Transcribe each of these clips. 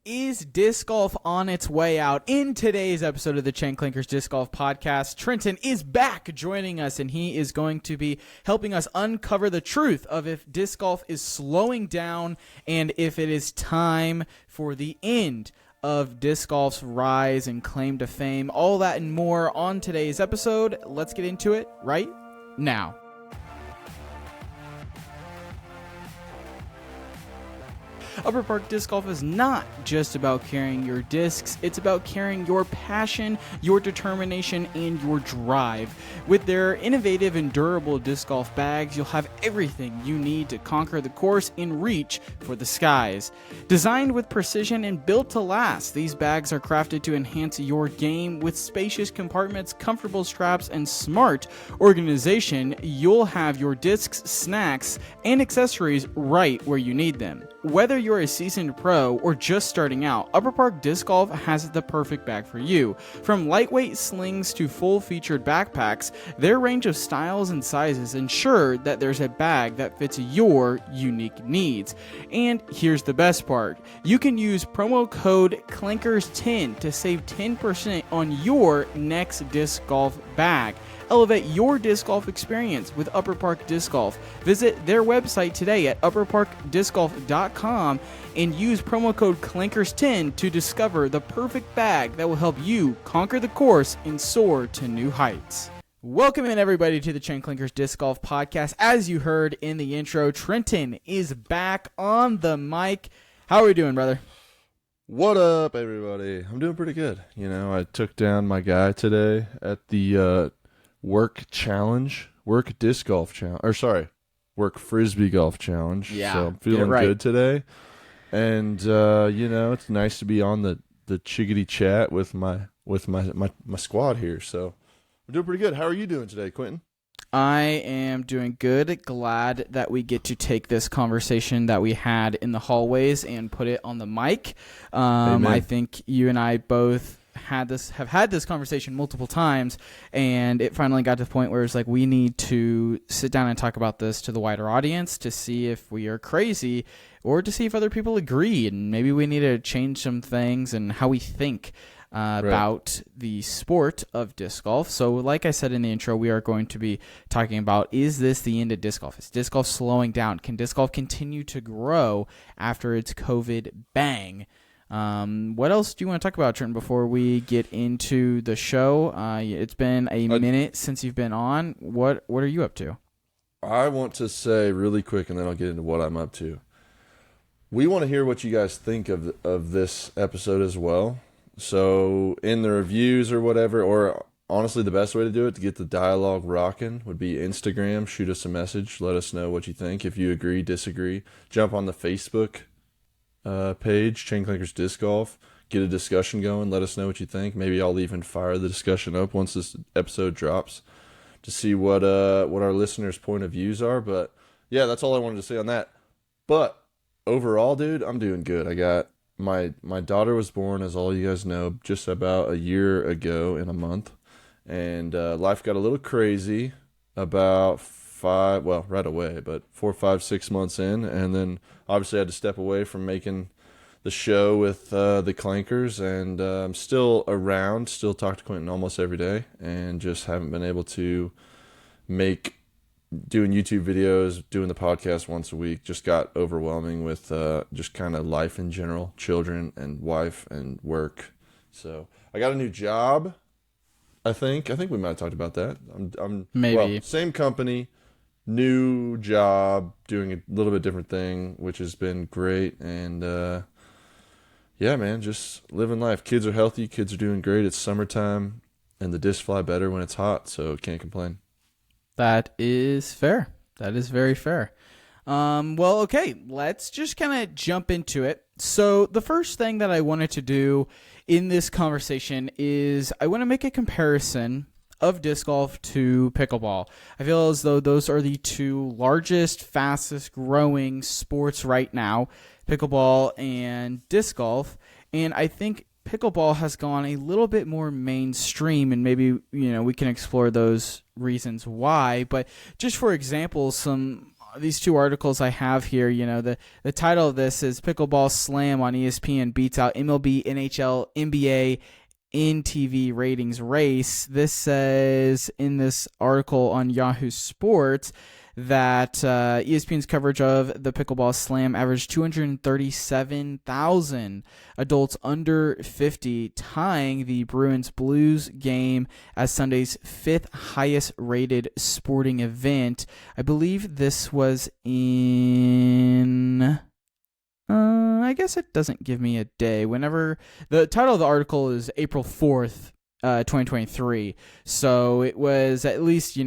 Is disc golf on its way out? In today's episode of the Chain Clankers Disc Golf Podcast, Trenton is back joining us, and he is going to be helping us uncover the truth of if disc golf is slowing down and if it is time for the end of disc golf's rise and claim to fame. All that and more on today's episode. Let's get into it right now. Upper Park Disc Golf is not just about carrying your discs, it's about carrying your passion, your determination, and your drive. With their innovative and durable disc golf bags, you'll have everything you need to conquer the course and reach for the skies. Designed with precision and built to last, these bags are crafted to enhance your game. With spacious compartments, comfortable straps, and smart organization, you'll have your discs, snacks, and accessories right where you need them. Whether you're a seasoned pro or just starting out, Upper Park Disc Golf has the perfect bag for you. From lightweight slings to full-featured backpacks, their range of styles and sizes ensure that there's a bag that fits your unique needs. And here's the best part. You can use promo code CLANKERS10 to save 10% on your next disc golf bag. Elevate your disc golf experience with Upper Park Disc Golf. Visit their website today at upperparkdiscgolf.com and use promo code CLANKERS10 to discover the perfect bag that will help you conquer the course and soar to new heights. Welcome in, everybody, to the Chain Clankers Disc Golf Podcast. As you heard in the intro, Trenton is back on the mic. How are we doing, brother? What up, everybody? I'm doing pretty good. You know, I took down my guy today at the work disc golf challenge, work frisbee golf challenge. Yeah, so I'm feeling good today. And you know, it's nice to be on the chickadee chat with my squad here. So we're doing pretty good. How are you doing today, Quentin? I am doing good. Glad that we get to take this conversation that we had in the hallways and put it on the mic. I think you and I both have had this conversation multiple times, and it finally got to the point where it's like we need to sit down and talk about this to the wider audience to see if we are crazy or to see if other people agree, and maybe we need to change some things and how we think about the sport of disc golf. So like I said in the intro, we are going to be talking about, is this the end of disc golf? Is disc golf slowing down? Can disc golf continue to grow after its COVID bang? What else do you want to talk about, Trenton, before we get into the show? It's been a minute since you've been on. What are you up to? I want to say really quick, and then I'll get into what I'm up to. We want to hear what you guys think of this episode as well. So in the reviews or whatever, or honestly the best way to do it, to get the dialogue rocking, would be Instagram. Shoot us a message. Let us know what you think. If you agree, disagree. Jump on the Facebook page, Chain Clankers Disc Golf. Get a discussion going. Let us know what you think. Maybe I'll even fire the discussion up once this episode drops to see what our listeners' point of views are. But yeah, that's all I wanted to say on that. But overall, dude, I'm doing good. I got my daughter was born, as all you guys know, just about a year ago in a month, and life got a little crazy about right away, but 4, 5, 6 months in, and then obviously I had to step away from making the show with the Clankers, and I'm still around, still talk to Quentin almost every day, and just haven't been able to doing YouTube videos, doing the podcast once a week. Just got overwhelming with just kind of life in general, children and wife and work. So I got a new job. I think we might have talked about that. I'm maybe same company, new job, doing a little bit different thing, which has been great. And yeah, man, just living life. Kids are healthy. Kids are doing great. It's summertime, and the discs fly better when it's hot. So can't complain. That is fair. That is very fair. Well, okay, let's just kind of jump into it. So the first thing that I wanted to do in this conversation is I want to make a comparison of disc golf to pickleball. I feel as though those are the two largest, fastest growing sports right now, pickleball and disc golf. And I think pickleball has gone a little bit more mainstream, and maybe, we can explore those reasons why. But just for example, some these two articles I have here, the title of this is Pickleball Slam on ESPN beats out MLB, NHL, NBA in TV ratings race. This says in this article on Yahoo Sports that ESPN's coverage of the Pickleball Slam averaged 237,000 adults under 50, tying the Bruins Blues game as Sunday's fifth highest rated sporting event. I believe this was in... I guess it doesn't give me a day. Whenever the title of the article is April 4th, 2023. So it was at least,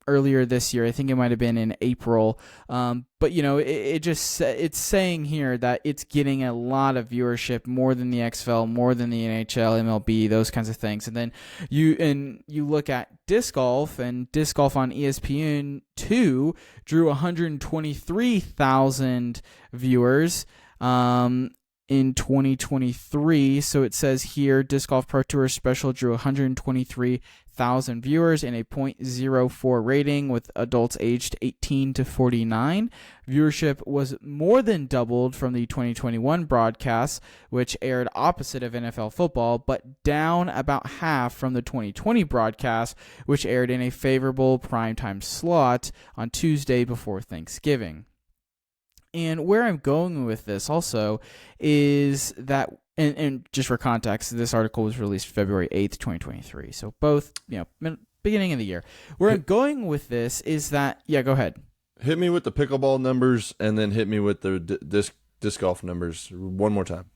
earlier this year. I think it might have been in April. But it's saying here that it's getting a lot of viewership, more than the XFL, more than the NHL, MLB, those kinds of things. And then you look at disc golf, and disc golf on ESPN2 drew 123,000 viewers. In 2023, so it says here, Disc Golf Pro Tour Special drew 123,000 viewers in a .04 rating with adults aged 18 to 49. Viewership was more than doubled from the 2021 broadcast, which aired opposite of NFL football, but down about half from the 2020 broadcast, which aired in a favorable primetime slot on Tuesday before Thanksgiving. And where I'm going with this also is that, and just for context, this article was released February 8th, 2023. So both, beginning of the year. Where I'm going with this is that, go ahead. Hit me with the pickleball numbers and then hit me with the disc golf numbers one more time.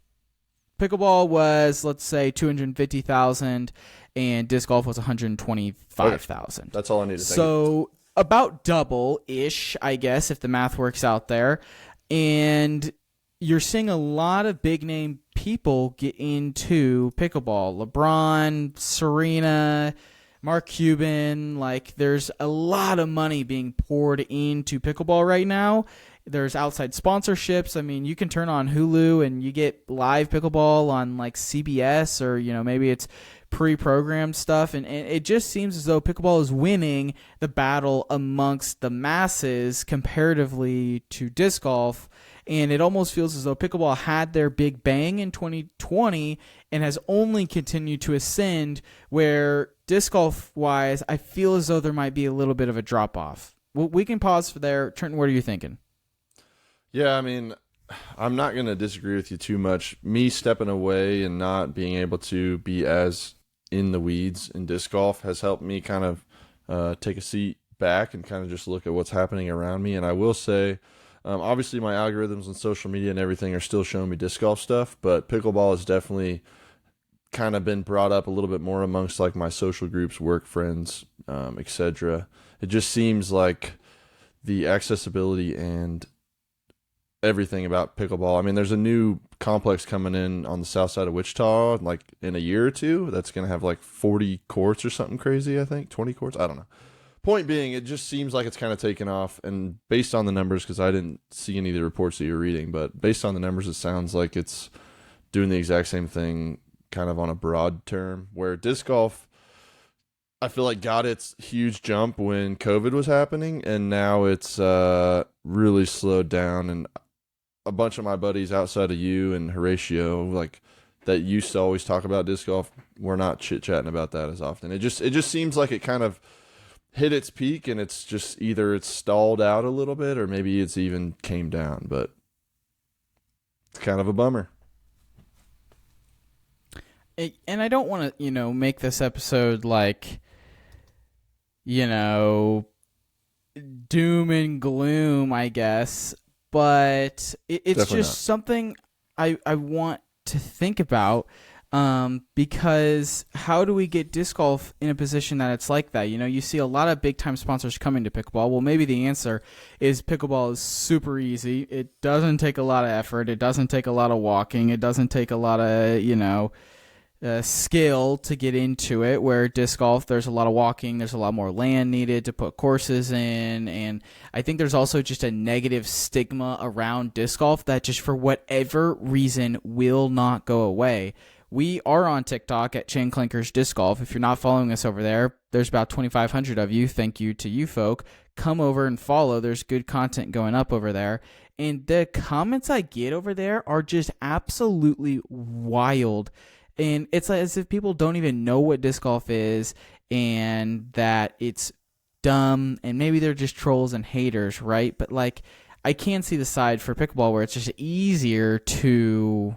Pickleball was, let's say, 250,000 and disc golf was 125,000. Okay. That's all I need to say. So about double-ish, I guess, if the math works out there. And you're seeing a lot of big-name people get into pickleball. LeBron, Serena, Mark Cuban. There's a lot of money being poured into pickleball right now. There's outside sponsorships. I mean, you can turn on Hulu and you get live pickleball on CBS, or maybe it's pre-programmed stuff, and it just seems as though pickleball is winning the battle amongst the masses comparatively to disc golf. And it almost feels as though pickleball had their big bang in 2020 and has only continued to ascend, where disc golf wise I feel as though there might be a little bit of a drop off. We can pause for there. Trenton, what are you thinking? Yeah, I mean, I'm not going to disagree with you too much. Me stepping away and not being able to be as in the weeds in disc golf has helped me kind of take a seat back and kind of just look at what's happening around me. And I will say, obviously my algorithms on social media and everything are still showing me disc golf stuff, but pickleball has definitely kind of been brought up a little bit more amongst my social groups, work friends, etc. It just seems like the accessibility and everything about pickleball. I mean, there's a new complex coming in on the south side of Wichita, in a year or two, that's going to have 40 courts or something crazy, I think. 20 courts? I don't know. Point being, it just seems like it's kind of taken off, and based on the numbers, because I didn't see any of the reports that you're reading, but based on the numbers, it sounds like it's doing the exact same thing kind of on a broad term, where disc golf, I feel got its huge jump when COVID was happening, and now it's really slowed down. And a bunch of my buddies outside of you and Horatio, that used to always talk about disc golf, we're not chit-chatting about that as often. It just seems like it kind of hit its peak, and it's just either it's stalled out a little bit or maybe it's even came down, but it's kind of a bummer. And I don't want to, make this episode doom and gloom, I guess, but it's Definitely just not. something I want to think about, because how do we get disc golf in a position that it's like that? You see a lot of big time sponsors coming to pickleball. Well, maybe the answer is pickleball is super easy. It doesn't take a lot of effort. It doesn't take a lot of walking. It doesn't take a lot of, skill to get into it, where disc golf, there's a lot of walking, there's a lot more land needed to put courses in, and I think there's also just a negative stigma around disc golf that just for whatever reason will not go away, We are on TikTok at Chain Clankers Disc Golf. If you're not following us over there, there's about 2,500 of you. Thank you to you folk. Come over and follow. There's good content going up over there. And the comments I get over there are just absolutely wild. And it's like as if people don't even know what disc golf is and that it's dumb, and maybe they're just trolls and haters, right? But like, I can see the side for pickleball where it's just easier to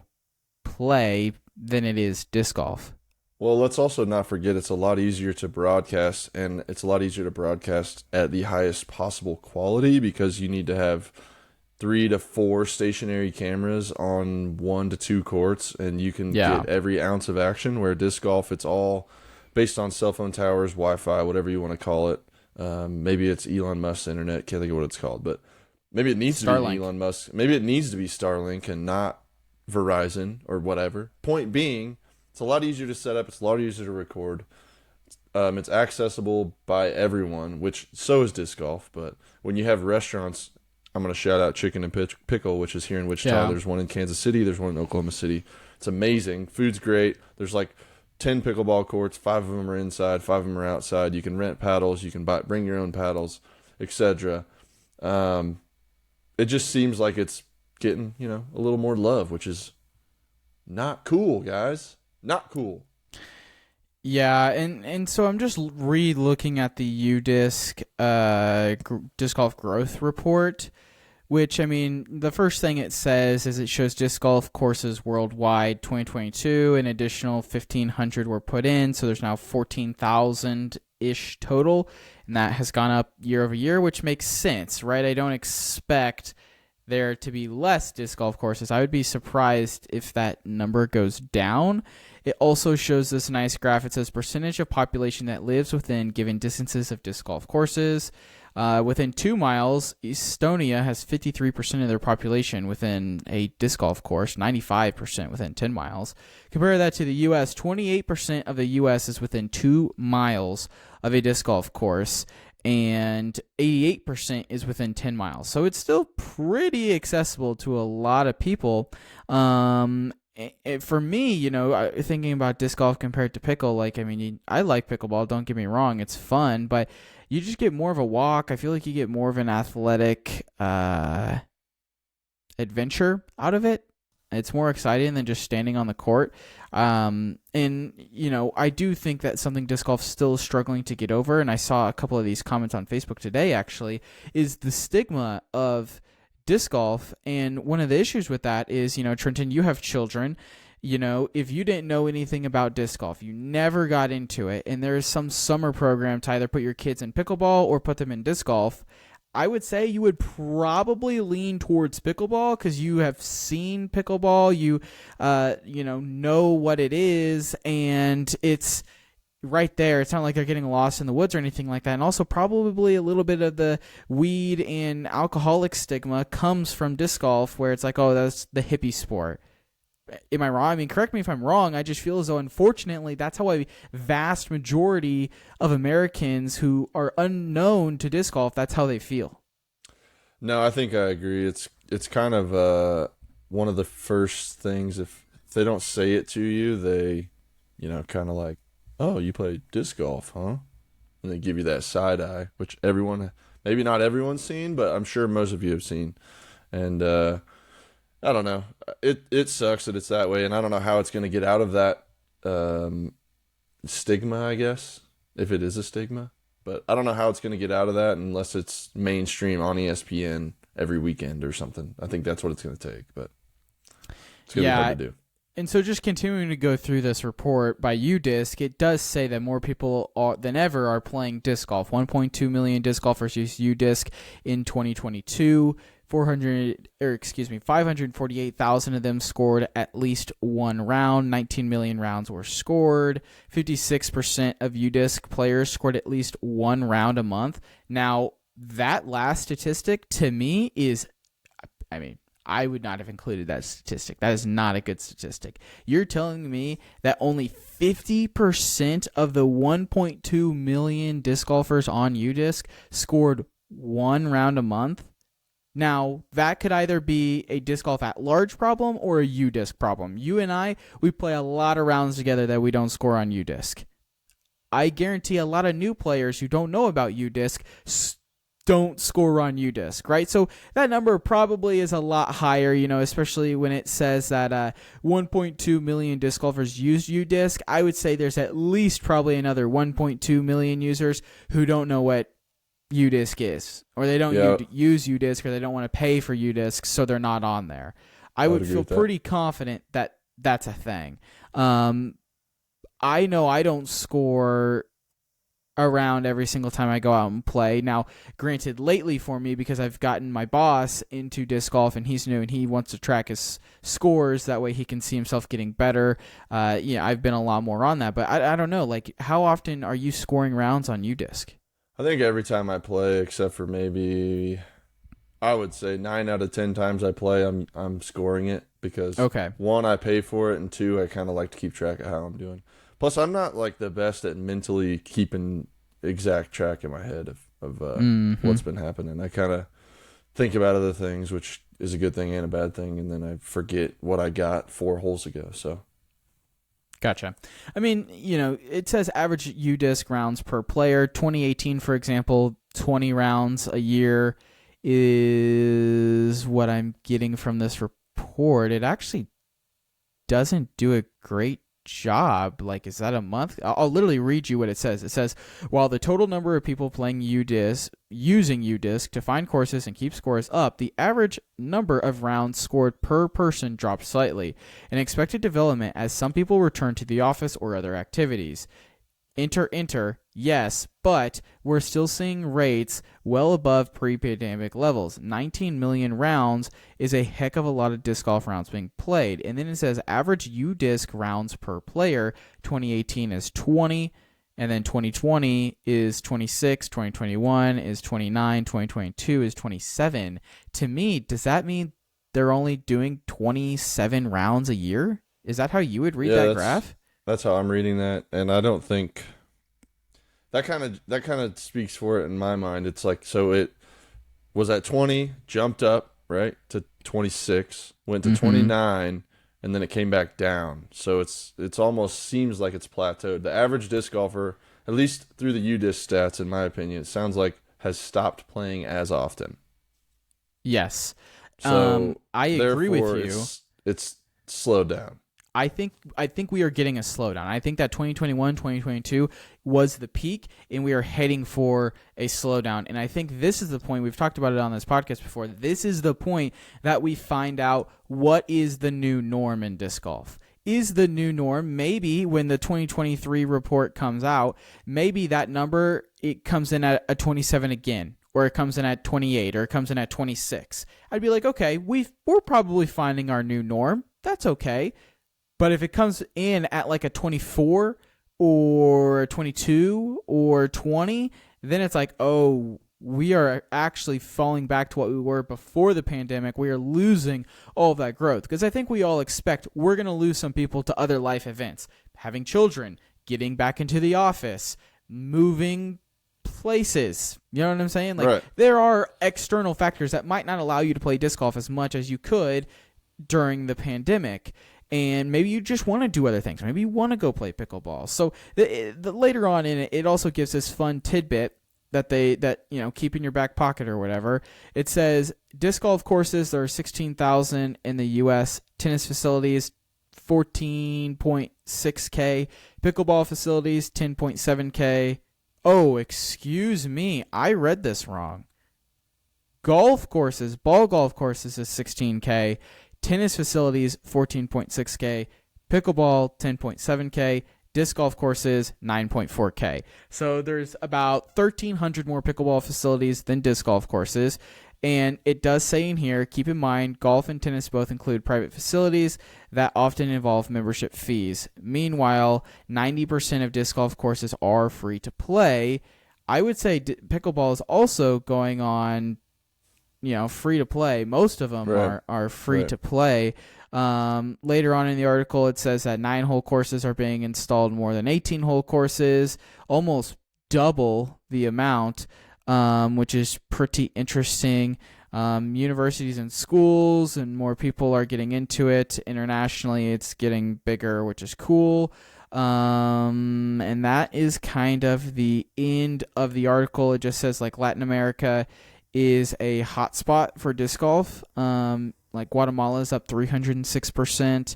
play than it is disc golf. Well, let's also not forget it's a lot easier to broadcast, and it's a lot easier to broadcast at the highest possible quality because you need to have 3 to 4 stationary cameras on 1 to 2 courts, and you can get every ounce of action, where disc golf, it's all based on cell phone towers, Wi-Fi, whatever you want to call it. Maybe it's Elon Musk's internet. Can't think of what it's called, but maybe it needs to be Elon Musk. Maybe it needs to be Starlink and not Verizon or whatever. Point being, it's a lot easier to set up. It's a lot easier to record. It's accessible by everyone, which so is disc golf. But when you have restaurants, I'm going to shout out Chicken and Pickle, which is here in Wichita. Yeah. There's one in Kansas City. There's one in Oklahoma City. It's amazing. Food's great. There's like 10 pickleball courts, 5 of them are inside, 5 of them are outside. You can rent paddles, you can bring your own paddles, etc. It just seems like it's getting, a little more love, which is not cool, guys. Not cool. Yeah, and so I'm just re-looking at the UDisc disc golf growth report, which, I mean, the first thing it says is it shows disc golf courses worldwide 2022. An additional 1,500 were put in, so there's now 14,000-ish total, and that has gone up year over year, which makes sense, right? I don't expect there to be less disc golf courses. I would be surprised if that number goes down. It also shows this nice graph. It says percentage of population that lives within given distances of disc golf courses. Within 2 miles, Estonia has 53% of their population within a disc golf course, 95% within 10 miles. Compare that to the U.S., 28% of the U.S. is within 2 miles of a disc golf course, and 88% is within 10 miles. So it's still pretty accessible to a lot of people. For me, thinking about disc golf compared to pickle, I like pickleball, don't get me wrong, it's fun, but you just get more of a walk. I feel like you get more of an athletic adventure out of it. It's more exciting than just standing on the court. I do think that's something disc golf still is struggling to get over, and I saw a couple of these comments on Facebook today, actually, is the stigma of disc golf. And one of the issues with that is, Trenton, you have children. If you didn't know anything about disc golf, you never got into it, and there is some summer program to either put your kids in pickleball or put them in disc golf, I would say you would probably lean towards pickleball because you have seen pickleball, you know what it is, and it's right there. It's not like they're getting lost in the woods or anything like that. And also probably a little bit of the weed and alcoholic stigma comes from disc golf, where it's like, oh, that's the hippie sport. Am I wrong? I mean, correct me if I'm wrong. I just feel as though, unfortunately, that's how a vast majority of Americans who are unknown to disc golf, that's how they feel. No, I think I agree. It's kind of one of the first things, if they don't say it to you, they, kind of like, oh, you play disc golf, huh? And they give you that side eye, which maybe not everyone's seen, but I'm sure most of you have seen. And I don't know. It sucks that it's that way, and I don't know how it's going to get out of that stigma, I guess, if it is a stigma. But I don't know how it's going to get out of that unless it's mainstream on ESPN every weekend or something. I think that's what it's going to take, but it's going to be hard to do. And so just continuing to go through this report by UDisc, it does say that more people than ever are playing disc golf. 1.2 million disc golfers use UDisc in 2022. 548,000 of them scored at least one round. 19 million rounds were scored. 56% of UDisc players scored at least one round a month. Now, that last statistic to me is, I would not have included that statistic. That is not a good statistic. You're telling me that only 50% of the 1.2 million disc golfers on UDisc scored one round a month? Now, that could either be a disc golf at large problem or a U-disc problem. You and I, we play a lot of rounds together that we don't score on U-disc. I guarantee a lot of new players who don't know about U-disc don't score on U-disc, right? So that number probably is a lot higher, especially when it says that 1.2 million disc golfers use U-disc. I would say there's at least probably another 1.2 million users who don't know what U-disc is, or they don't use U-disc, or they don't want to pay for U-disc, so they're not on there. I would feel pretty confident that that's a thing. I know I don't score around every single time I go out and play. Now, granted, lately for me, because I've gotten my boss into disc golf and he's new and he wants to track his scores, that way he can see himself getting better. I've been a lot more on that, but I don't know, like, how often are you scoring rounds on U-disc? I think every time I play, except for maybe, I would say 9 out of 10 times I play, I'm scoring it because, one, I pay for it, and two, I kind of like to keep track of how I'm doing. Plus, I'm not like the best at mentally keeping exact track in my head of what's been happening. I kind of think about other things, which is a good thing and a bad thing, and then I forget what I got 4 holes ago. So, gotcha. I mean, it says average U-disc rounds per player. 2018, for example, 20 rounds a year is what I'm getting from this report. It actually doesn't do a great job. Like, is that a month? I'll literally read you what it says. It says, while the total number of people playing using U-disc to find courses and keep scores up, the average number of rounds scored per person dropped slightly, an expected development as some people return to the office or other activities. Enter, yes, but we're still seeing rates well above pre-pandemic levels. 19 million rounds is a heck of a lot of disc golf rounds being played. And then it says average U-disc rounds per player, 2018 is 20, and then 2020 is 26, 2021 is 29, 2022 is 27. To me, does that mean they're only doing 27 rounds a year? Is that how you would read that graph? That's how I'm reading that, and I don't think that kind of speaks for it in my mind. It's like, so it was at 20, jumped up, right, to 26, went to 29, and then it came back down. So it's almost seems like it's plateaued. The average disc golfer, at least through the U-disc stats, in my opinion, it sounds like has stopped playing as often. Yes. So I agree with you. It's slowed down. I think we are getting a slowdown. I think that 2021, 2022 was the peak, and we are heading for a slowdown. And I think this is the point, we've talked about it on this podcast before, this is the point that we find out what is the new norm in disc golf. Is the new norm, maybe when the 2023 report comes out, maybe that number, it comes in at a 27 again, or it comes in at 28, or it comes in at 26. I'd be like, okay, we're probably finding our new norm. That's okay. But if it comes in at like a 24 or 22 or 20, then it's like, oh, we are actually falling back to what we were before the pandemic. We are losing all of that growth. Because I think we all expect we're going to lose some people to other life events. Having children, getting back into the office, moving places. You know what I'm saying? Like, There are external factors that might not allow you to play disc golf as much as you could during the pandemic. And maybe you just want to do other things. Maybe you want to go play pickleball. So the later on in it, it also gives this fun tidbit that keep in your back pocket or whatever. It says disc golf courses, there are 16,000 in the U.S. Tennis facilities, 14.6K. Pickleball facilities, 10.7K. Oh, excuse me. I read this wrong. Golf courses, ball golf courses is 16K. Tennis facilities, 14.6K. Pickleball, 10.7K. Disc golf courses, 9.4K. So there's about 1,300 more pickleball facilities than disc golf courses. And it does say in here, keep in mind, golf and tennis both include private facilities that often involve membership fees. Meanwhile, 90% of disc golf courses are free to play. I would say pickleball is also going on free to play. Most of them are free to play. Later on in the article, it says that 9-hole courses are being installed more than 18-hole courses, almost double the amount, which is pretty interesting. universities and schools, and more people are getting into it. Internationally, it's getting bigger, which is cool. And that is kind of the end of the article. It just says like Latin America is a hotspot for disc golf. Like Guatemala is up 306%,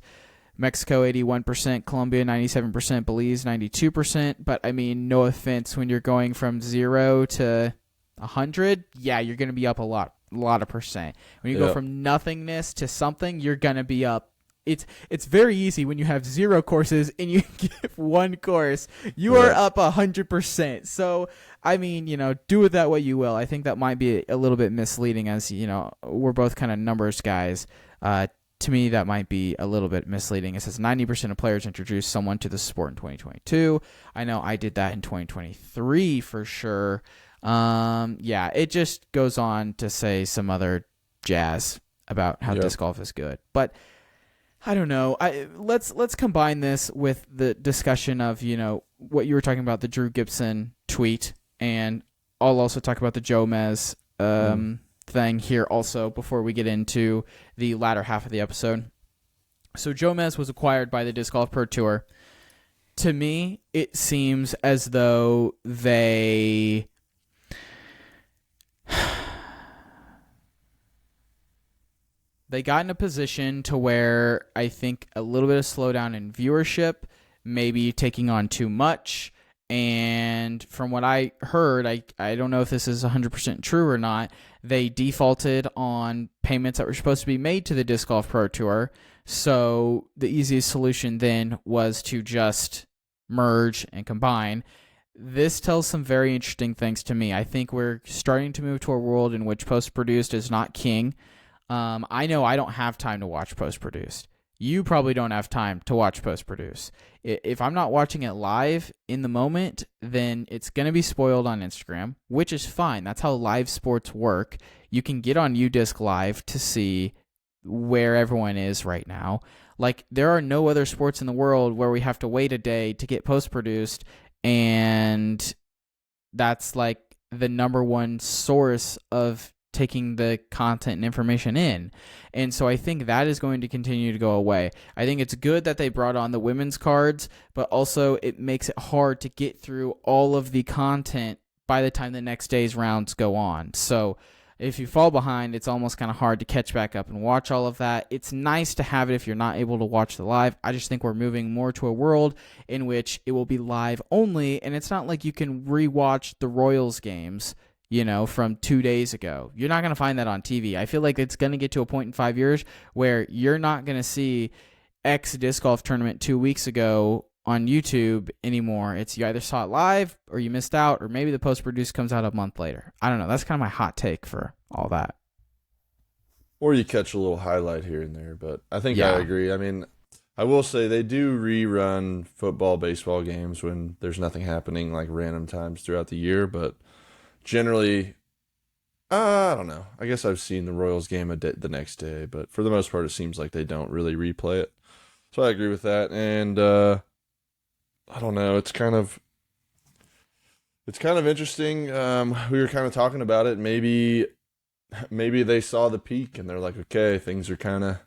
Mexico 81%, Colombia 97%, Belize 92%. But I mean, no offense, when you're going from 0 to 100, yeah, you're going to be up a lot of percent. When you go from nothingness to something, you're going to be up. It's very easy when you have 0 courses and you give 1 course. You are up 100%. So, I mean, do with that what you will. I think that might be a little bit misleading, as, we're both kind of numbers guys. To me, that might be a little bit misleading. It says 90% of players introduced someone to the sport in 2022. I know I did that in 2023 for sure. It just goes on to say some other jazz about how disc golf is good. But I don't know. Let's combine this with the discussion of, what you were talking about, the Drew Gibson tweet, and I'll also talk about the Jomez thing here also before we get into the latter half of the episode. So Jomez was acquired by the Disc Golf Pro Tour. To me, it seems as though they got in a position to where I think a little bit of slowdown in viewership, maybe taking on too much. And from what I heard, I don't know if this is 100% true or not, they defaulted on payments that were supposed to be made to the Disc Golf Pro Tour. So the easiest solution then was to just merge and combine. This tells some very interesting things to me. I think we're starting to move to a world in which post-produced is not king. I know I don't have time to watch post-produced. You probably don't have time to watch post-produce. If I'm not watching it live in the moment, then it's going to be spoiled on Instagram, which is fine. That's how live sports work. You can get on UDisc Live to see where everyone is right now. Like, there are no other sports in the world where we have to wait a day to get post-produced, and that's like the number one source of taking the content and information in. And so I think that is going to continue to go away. I think it's good that they brought on the women's cards, but also it makes it hard to get through all of the content by the time the next day's rounds go on. So if you fall behind, it's almost kind of hard to catch back up and watch all of that. It's nice to have it if you're not able to watch the live. I just think we're moving more to a world in which it will be live only, and it's not like you can rewatch the Royals games from 2 days ago. You're not going to find that on TV. I feel like it's going to get to a point in 5 years where you're not going to see X disc golf tournament 2 weeks ago on YouTube anymore. It's you either saw it live or you missed out, or maybe the post-produce comes out a month later. I don't know. That's kind of my hot take for all that. Or you catch a little highlight here and there, but I think I agree. I mean, I will say they do rerun football, baseball games when there's nothing happening, like random times throughout the year, but generally, I don't know. I guess I've seen the Royals game the next day, but for the most part, it seems like they don't really replay it. So I agree with that. And I don't know. It's kind of interesting. We were kind of talking about it. Maybe they saw the peak and they're like, okay, things are kind of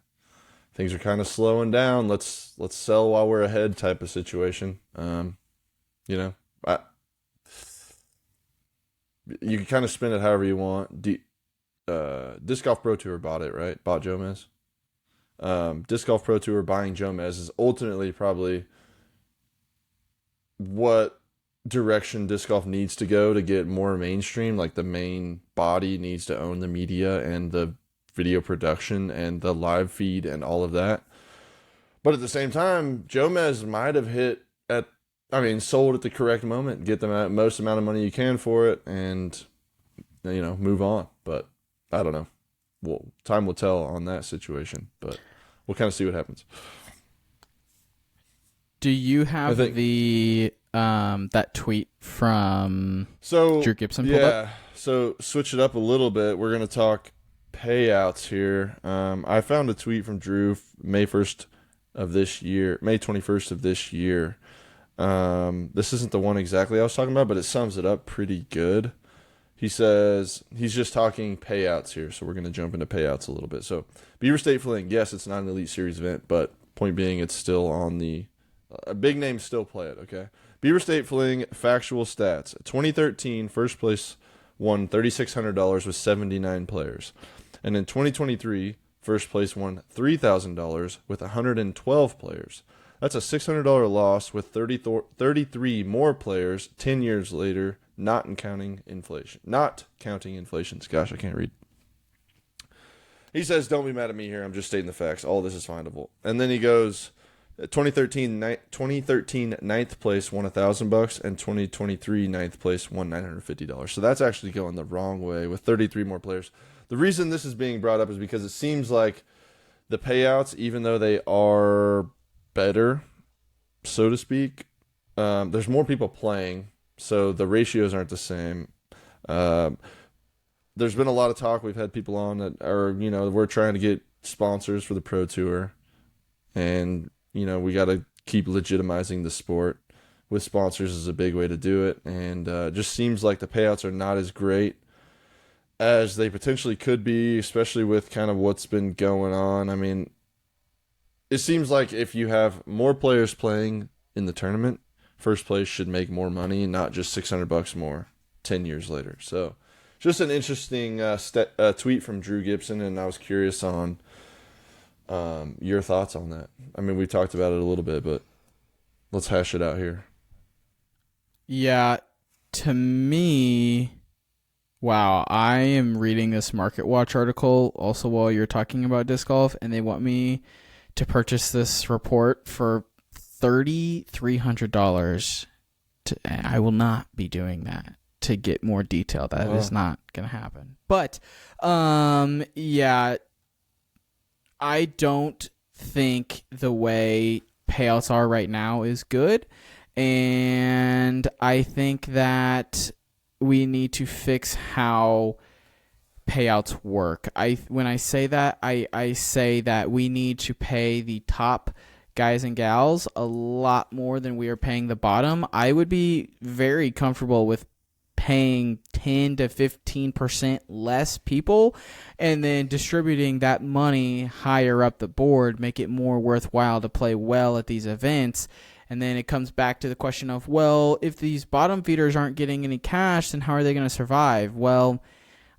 slowing down. Let's sell while we're ahead type of situation. You can kind of spin it however you want. Disc Golf Pro Tour bought it, right? Bought Jomez. Disc Golf Pro Tour buying Jomez is ultimately probably what direction disc golf needs to go to get more mainstream. Like, the main body needs to own the media and the video production and the live feed and all of that. But at the same time, Jomez might have sold at the correct moment, get the most amount of money you can for it, and move on. But I don't know. Well, time will tell on that situation, but we'll kind of see what happens. Do you have that tweet from Drew Gibson pulled up? So switch it up a little bit. We're going to talk payouts here. I found a tweet from Drew May 21st of this year. This isn't the one exactly I was talking about, but it sums it up pretty good. He says he's just talking payouts here, so we're going to jump into payouts a little bit. So Beaver State Fling, yes, it's not an Elite Series event, but point being, it's still on the big names still play it. Okay, Beaver State Fling factual stats: 2013 first place won $3,600 with 79 players, and in 2023 first place won $3,000 with 112 players. That's a $600 loss with 33 more players 10 years later. Not counting inflation. Gosh, I can't read. He says, don't be mad at me here. I'm just stating the facts. All this is findable. And then he goes, 2013 ninth place won $1,000, and 2023 ninth place won $950. So that's actually going the wrong way with 33 more players. The reason this is being brought up is because it seems like the payouts, even though they are better, so to speak, there's more people playing. So the ratios aren't the same. There's been a lot of talk. We've had people on that are, we're trying to get sponsors for the Pro Tour. And, we got to keep legitimizing the sport with sponsors is a big way to do it. And it just seems like the payouts are not as great as they potentially could be, especially with kind of what's been going on. I mean, it seems like if you have more players playing in the tournament, first place should make more money, not just $600 more 10 years later. So just an interesting tweet from Drew Gibson, and I was curious on your thoughts on that. I mean, we talked about it a little bit, but let's hash it out here. Yeah, to me, wow, I am reading this Market Watch article also while you're talking about disc golf, and they want me to purchase this report for $3,300. I will not be doing that to get more detail. That is not going to happen. But, yeah, I don't think the way payouts are right now is good. And I think that we need to fix how payouts work. When I say that, I say that we need to pay the top guys and gals a lot more than we are paying the bottom. I would be very comfortable with paying 10 to 15% less people and then distributing that money higher up the board, make it more worthwhile to play well at these events. And then it comes back to the question of, well, if these bottom feeders aren't getting any cash, then how are they going to survive? Well,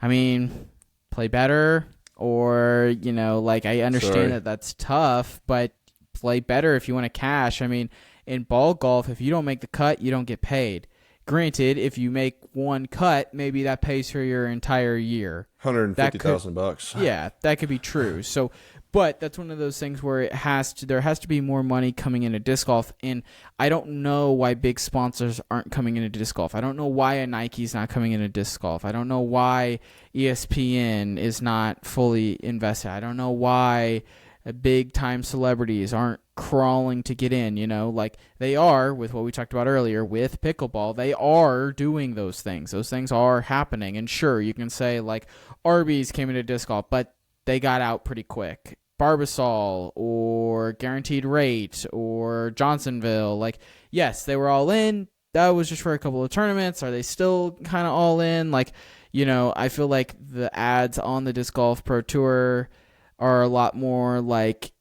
I mean, play better, or, I understand that that's tough, but play better if you want to cash. I mean, in ball golf, if you don't make the cut, you don't get paid. Granted, if you make one cut, maybe that pays for your entire year. $150,000. Yeah, that could be true. So, but that's one of those things where there has to be more money coming into disc golf, and I don't know why big sponsors aren't coming into disc golf. I don't know why a Nike's not coming into disc golf. I don't know why ESPN is not fully invested. I don't know why big-time celebrities aren't crawling to get in, like they are with what we talked about earlier with pickleball. They are doing those things. Those things are happening. And sure, you can say like Arby's came into disc golf, but they got out pretty quick. Barbasol or Guaranteed Rate or Johnsonville, yes, they were all in. That was just for a couple of tournaments. Are they still kind of all in? I feel like the ads on the Disc Golf Pro Tour are a lot more like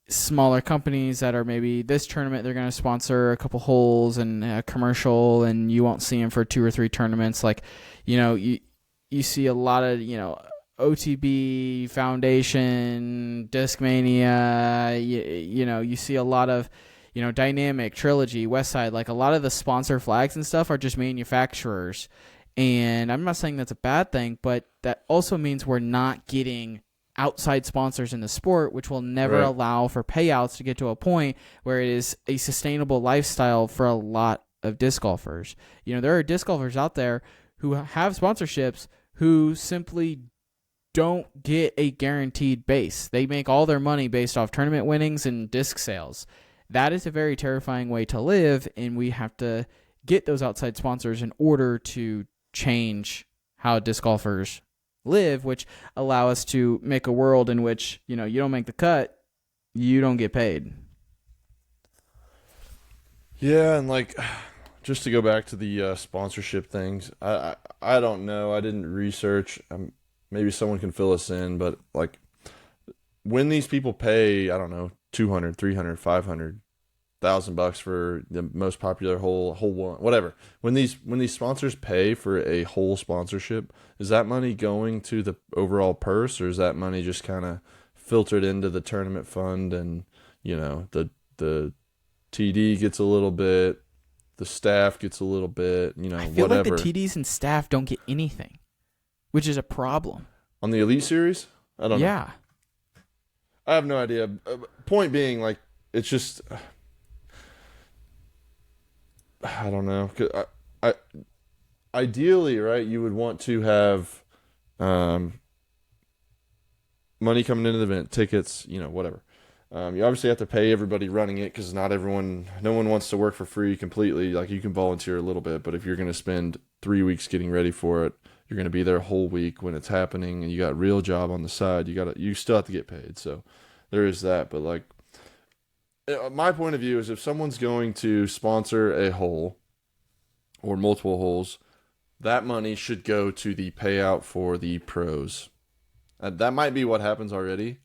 smaller companies that are maybe this tournament they're going to sponsor a couple holes and a commercial, and you won't see them for 2 or 3 tournaments. You see a lot of OTB Foundation, Discmania. You see a lot of Dynamic, Trilogy, Westside. A lot of the sponsor flags and stuff are just manufacturers, and I'm not saying that's a bad thing, but that also means we're not getting outside sponsors in the sport, which will never allow for payouts to get to a point where it is a sustainable lifestyle for a lot of disc golfers. There are disc golfers out there who have sponsorships who simply don't get a guaranteed base. They make all their money based off tournament winnings and disc sales. That is a very terrifying way to live, and we have to get those outside sponsors in order to change how disc golfers live, which allow us to make a world in which, you don't make the cut, you don't get paid. Yeah, and just to go back to the sponsorship things, I don't know. I didn't research. Maybe someone can fill us in, but like when these people pay, I don't know, 200, 300, 500,000 bucks for the most popular whole one, whatever. When these sponsors pay for a whole sponsorship, is that money going to the overall purse, or is that money just kind of filtered into the tournament fund, and the TD gets a little bit, the staff gets a little bit, I feel whatever. like the TDs and staff don't get anything, which is a problem. On the Elite Series? I don't know. Yeah. I have no idea. Point being, like, it's just, I don't know. I ideally, right, you would want to have money coming into the event, tickets, whatever. You obviously have to pay everybody running it, because no one wants to work for free completely. Like, you can volunteer a little bit, but if you're going to spend 3 weeks getting ready for it, you're going to be there a whole week when it's happening, and you got a real job on the side. You still have to get paid. So there is that. But like, my point of view is, if someone's going to sponsor a hole or multiple holes, that money should go to the payout for the pros. That might be what happens already,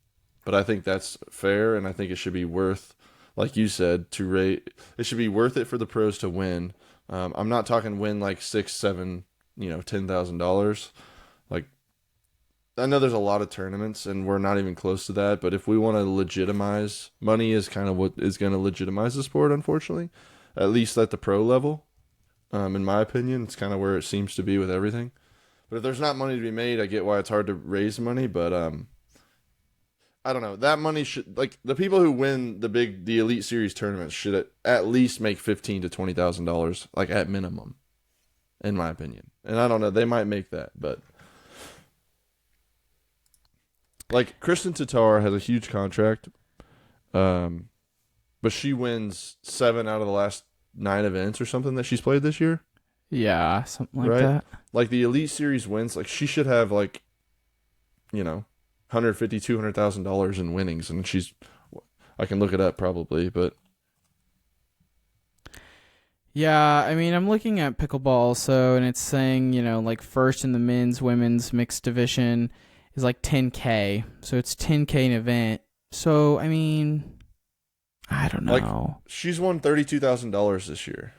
but I think that's fair, and I think it should be worth, like you said, it should be worth it for the pros to win. I'm not talking win like $6, $7, $10,000. Like, I know there's a lot of tournaments, and we're not even close to that, but if we want to legitimize, money is kind of what is going to legitimize the sport, unfortunately, at least at the pro level. In my opinion, it's kind of where it seems to be with everything. But if there's not money to be made, I get why it's hard to raise money, but I don't know. That money should, like, the people who win the Elite Series tournaments should at least make $15,000 to $20,000, like, at minimum, in my opinion. And I don't know, they might make that, but like, Kristen Tatar has a huge contract, but she wins 7 out of the last 9 events or something that she's played this year. Yeah, something like that. Like, the Elite Series wins, like, she should have, like, $150,000, $200,000 in winnings, and I can look it up probably, but yeah, I mean, I'm looking at pickleball also, and it's saying, like, first in the men's, women's mixed division is like $10K, so it's $10K an event. So, I mean, I don't know. Like, she's won $32,000 this year.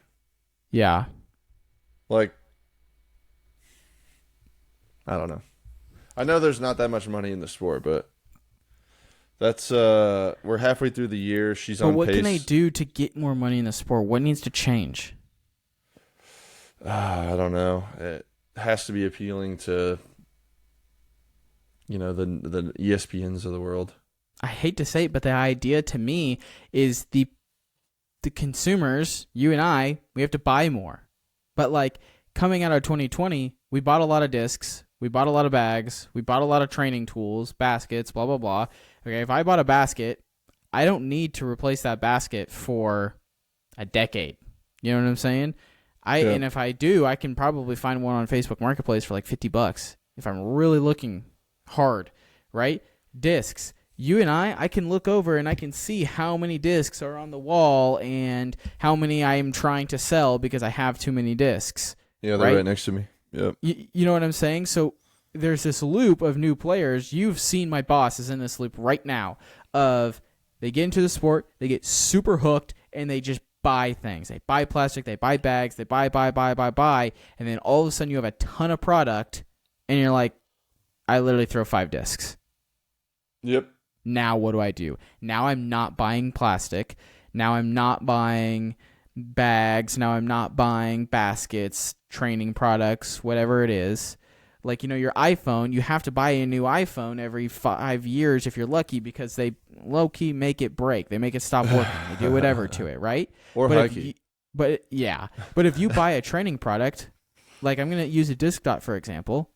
Yeah. Like, I don't know. I know there's not that much money in the sport, but that's we're halfway through the year. She's on pace. But what can they do to get more money in the sport? What needs to change? I don't know. It has to be appealing to the ESPNs of the world. I hate to say it, but the idea to me is the consumers, you and I, we have to buy more. But like, coming out of 2020, we bought a lot of discs, we bought a lot of bags, we bought a lot of training tools, baskets, blah, blah, blah. Okay, if I bought a basket, I don't need to replace that basket for a decade. You know what I'm saying? And if I do, I can probably find one on Facebook Marketplace for like $50 if I'm really looking hard, right? Discs. You and I can look over and I can see how many discs are on the wall and how many I am trying to sell because I have too many discs. Yeah, they're right next to me. Yep. You know what I'm saying? So there's this loop of new players. You've seen my boss is in this loop right now of they get into the sport, they get super hooked, and they just buy things. They buy plastic, they buy bags, they buy, and then all of a sudden you have a ton of product, and you're like, I literally throw 5 discs. Yep. Now what do I do? Now I'm not buying plastic. Now I'm not buying bags. Now I'm not buying baskets, training products, whatever it is. Like, your iPhone, you have to buy a new iPhone every 5 years if you're lucky because they low-key make it break. They make it stop working. They do whatever to it, right? Or high-key. But if you buy a training product, like I'm going to use a disc dot, for example,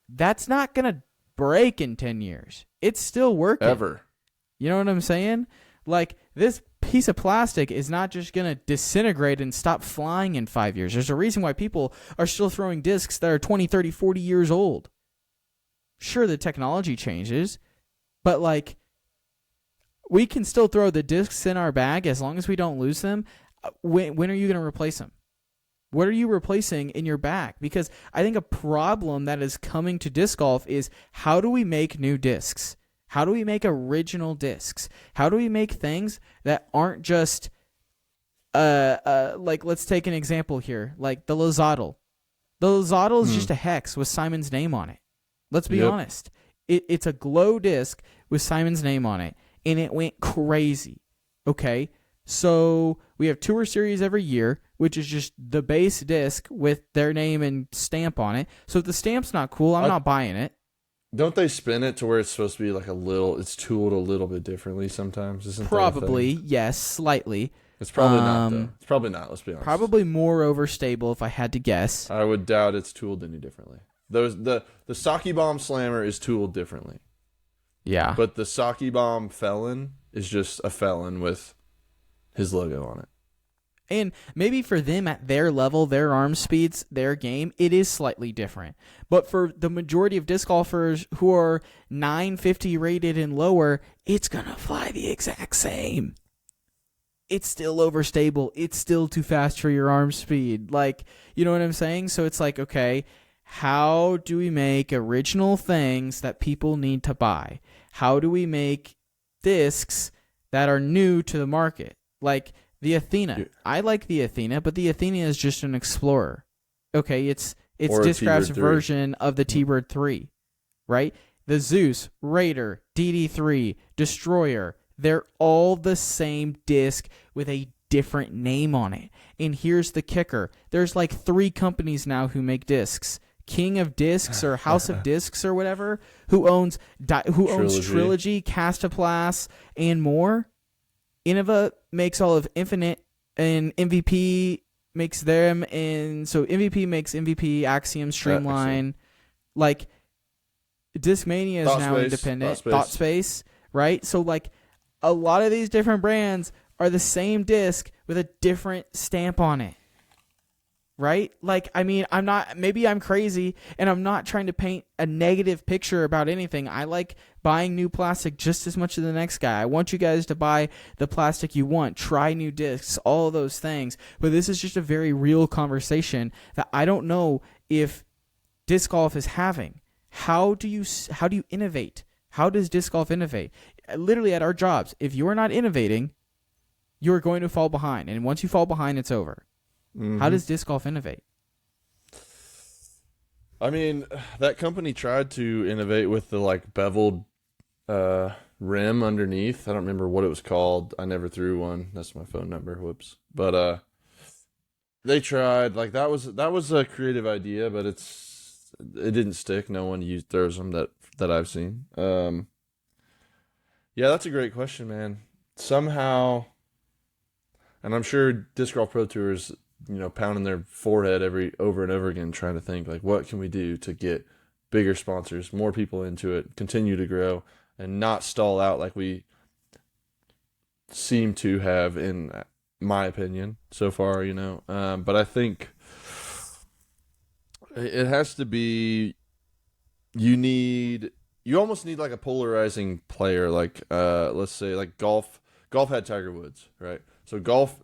that's not going to break in 10 years. It's still working. Ever. You know what I'm saying? Like, this piece of plastic is not just going to disintegrate and stop flying in 5 years. There's a reason why people are still throwing discs that are 20, 30, 40 years old. Sure, the technology changes, but like, we can still throw the discs in our bag as long as we don't lose them. When are you going to replace them? What are you replacing in your back? Because I think a problem that is coming to disc golf is, how do we make new discs? How do we make original discs? How do we make things that aren't just like, let's take an example here, like the Lozadal. The Lozadal is just a hex with Simon's name on it. Let's be honest. It's a glow disc with Simon's name on it, and it went crazy. Okay, so we have Tour Series every year, which is just the base disc with their name and stamp on it. So if the stamp's not cool, I'm not buying it. Don't they spin it to where it's supposed to be like it's tooled a little bit differently sometimes? Isn't probably, yes, slightly. It's probably not, though. It's probably not, let's be honest. Probably more overstable if I had to guess. I would doubt it's tooled any differently. The Sake Bomb Slammer is tooled differently. Yeah. But the Sake Bomb Felon is just a felon with his logo on it. And maybe for them at their level, their arm speeds, their game, it is slightly different. But for the majority of disc golfers who are 950 rated and lower, it's going to fly the exact same. It's still overstable. It's still too fast for your arm speed. Like, you know what I'm saying? So it's like, okay, how do we make original things that people need to buy? How do we make discs that are new to the market? Like the Athena. I like the Athena, but the Athena is just an Explorer. Okay, it's Discraft's version of the T-Bird 3, right? The Zeus, Raider, DD3, Destroyer, they're all the same disc with a different name on it. And here's the kicker. There's like 3 companies now who make discs. King of Discs or House of Discs or whatever, who owns Trilogy, Castaplast, and more. Innova makes all of Infinite, and MVP makes them, and so MVP makes MVP, Axiom, Streamline. Like, Discmania is now independent. ThoughtSpace, right? So, like, a lot of these different brands are the same disc with a different stamp on it. Right? Like, I mean, maybe I'm crazy, and I'm not trying to paint a negative picture about anything. I like buying new plastic just as much as the next guy. I want you guys to buy the plastic you want, try new discs, all of those things. But this is just a very real conversation that I don't know if disc golf is having. How do you innovate? How does disc golf innovate? Literally at our jobs, if you're not innovating, you're going to fall behind. And once you fall behind, it's over. Mm-hmm. How does disc golf innovate? I mean, that company tried to innovate with the like beveled rim underneath. I don't remember what it was called. I never threw one. That's my phone number. Whoops. But they tried. Like that was a creative idea, but it didn't stick. No one throws them that I've seen. Yeah, that's a great question, man. Somehow, and I'm sure Disc Golf Pro Tours, pounding their forehead over and over again, trying to think, like, what can we do to get bigger sponsors, more people into it, continue to grow, and not stall out like we seem to have, in my opinion, so far, But I think it has to be, you almost need like a polarizing player, like, let's say, like golf had Tiger Woods, right? So golf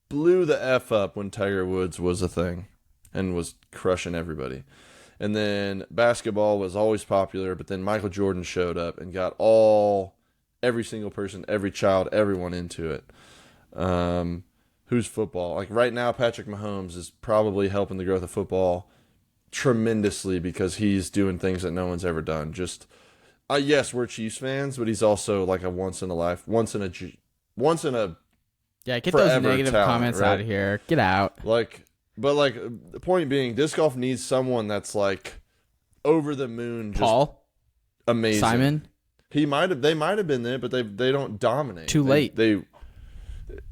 blew the F up when Tiger Woods was a thing and was crushing everybody. And then basketball was always popular, but then Michael Jordan showed up and got every single person, every child, everyone into it. Who's football? Like right now, Patrick Mahomes is probably helping the growth of football tremendously because he's doing things that no one's ever done. Just, yes, we're Chiefs fans, but he's also like a once in a yeah, get those negative comments out of here. Get out. But the point being, disc golf needs someone that's like over the moon. Just Paul, amazing. Simon. They might have been there, but they don't dominate. Too late.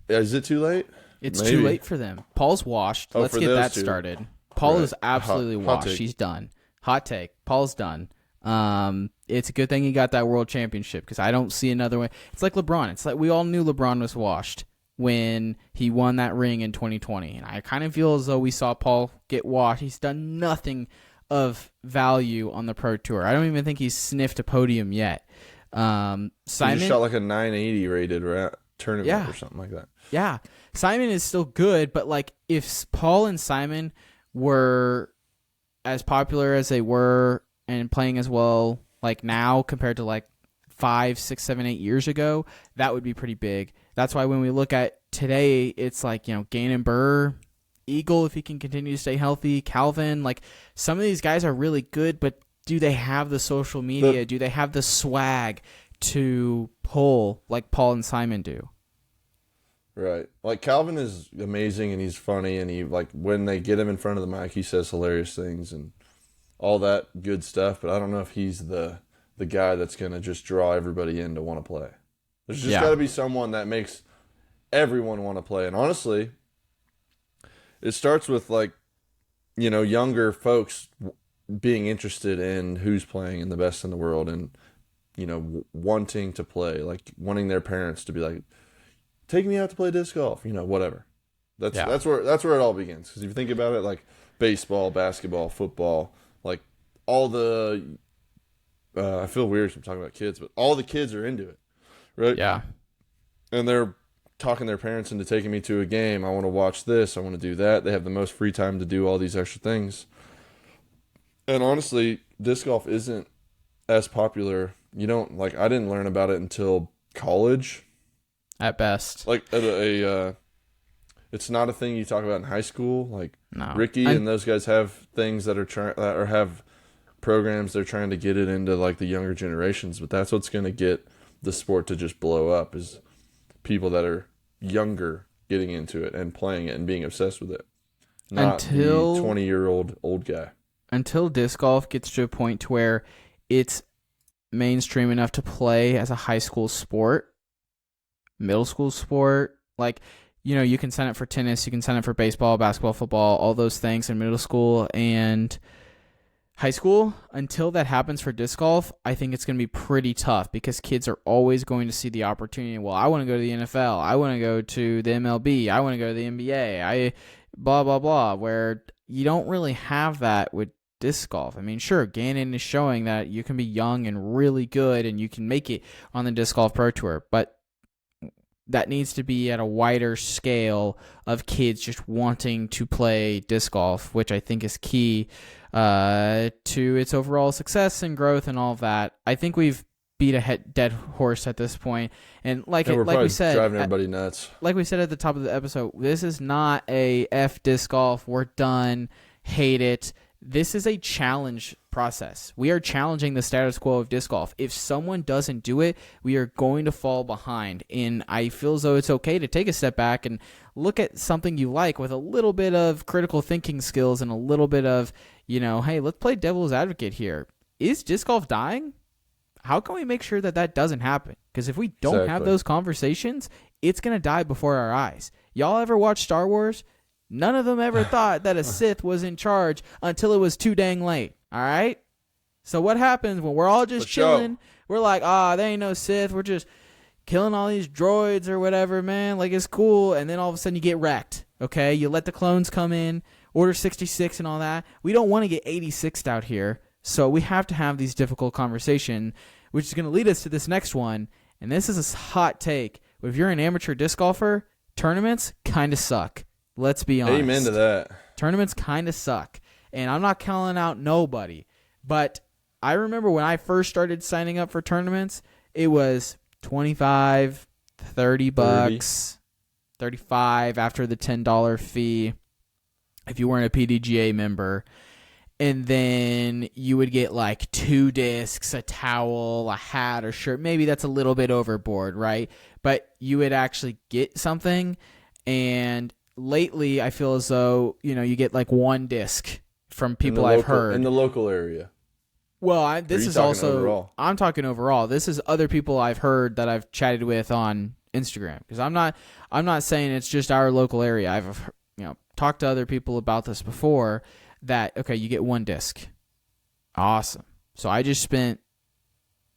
Is it too late? It's too late for them. Paul's washed. Let's get that started. Paul is absolutely washed. He's done. Hot take. Paul's done. It's a good thing he got that world championship because I don't see another way. It's like LeBron. It's like we all knew LeBron was washed when he won that ring in 2020. And I kind of feel as though we saw Paul get washed. He's done nothing of value on the Pro Tour. I don't even think he's sniffed a podium yet. Simon he just shot like a 980 rated tournament or something like that. Yeah. Simon is still good, but like if Paul and Simon were as popular as they were and playing as well like now compared to like 5, 6, 7, 8 years ago, that would be pretty big. That's why when we look at today, it's like, you know, Gannon Burr, Eagle, if he can continue to stay healthy, Calvin, like some of these guys are really good, but do they have the social media? Do they have the swag to pull like Paul and Simon do? Right. Like Calvin is amazing and he's funny and he like when they get him in front of the mic, he says hilarious things and all that good stuff, but I don't know if he's the guy that's going to just draw everybody in to want to play. There's just got to be someone that makes everyone want to play. And honestly, it starts with like, you know, younger folks being interested in who's playing and the best in the world and, you know, wanting to play, like wanting their parents to be like, take me out to play disc golf, you know, whatever. That's where it all begins. Because if you think about it, like baseball, basketball, football, like all the, I feel weird if I'm talking about kids, but all the kids are into it, right? Yeah. And they're talking their parents into taking me to a game. I want to watch this. I want to do that. They have the most free time to do all these extra things. And honestly, disc golf isn't as popular. You don't, like, I didn't learn about it until college. At best. Like, it's not a thing you talk about in high school. Like, no. Ricky and those guys have things that are or have programs they're trying to get it into, like, the younger generations. But that's what's going to get the sport to just blow up is people that are younger getting into it and playing it and being obsessed with it. Not the 20-year-old old guy. Until disc golf gets to a point to where it's mainstream enough to play as a high school sport, middle school sport, like, you know, you can sign up for tennis, you can sign up for baseball, basketball, football, all those things in middle school and high school. Until that happens for disc golf, I think it's going to be pretty tough because kids are always going to see the opportunity. Well, I want to go to the NFL. I want to go to the MLB. I want to go to the NBA. Blah, blah, blah, where you don't really have that with disc golf. I mean, sure, Gannon is showing that you can be young and really good and you can make it on the Disc Golf Pro Tour, but that needs to be at a wider scale of kids just wanting to play disc golf, which I think is key to its overall success and growth and all of that. I think we've beat a dead horse at this point, and like we said, driving everybody nuts. Like we said at the top of the episode, this is not a F disc golf. We're done. Hate it. This is a challenge process. We are challenging the status quo of disc golf. If someone doesn't do it, we are going to fall behind. And I feel as though it's okay to take a step back and look at something you like with a little bit of critical thinking skills and a little bit of, you know, hey, let's play devil's advocate here. Is disc golf dying? How can we make sure that that doesn't happen? Because if we don't have those conversations, it's going to die before our eyes. Y'all ever watch Star Wars? None of them ever thought that a Sith was in charge until it was too dang late. All right? So what happens when we're all just chilling? We're like, there ain't no Sith. We're just killing all these droids or whatever, man. Like, it's cool. And then all of a sudden you get wrecked. Okay? You let the clones come in, Order 66 and all that. We don't want to get 86'd out here. So we have to have these difficult conversations, which is going to lead us to this next one. And this is a hot take. But if you're an amateur disc golfer, tournaments kind of suck. Let's be honest. Amen to that. Tournaments kind of suck. And I'm not calling out nobody. But I remember when I first started signing up for tournaments, it was $25, $30, $35 after the $10 fee if you weren't a PDGA member. And then you would get like 2 discs, a towel, a hat, or shirt. Maybe that's a little bit overboard, right? But you would actually get something. And lately, I feel as though, you know, you get like 1 disc from people I've heard. In the local area. Well, this is also, overall? I'm talking overall. This is other people I've heard that I've chatted with on Instagram. Because I'm not saying it's just our local area. I've, you know, talked to other people about this before that, okay, you get 1 disc. Awesome. So I just spent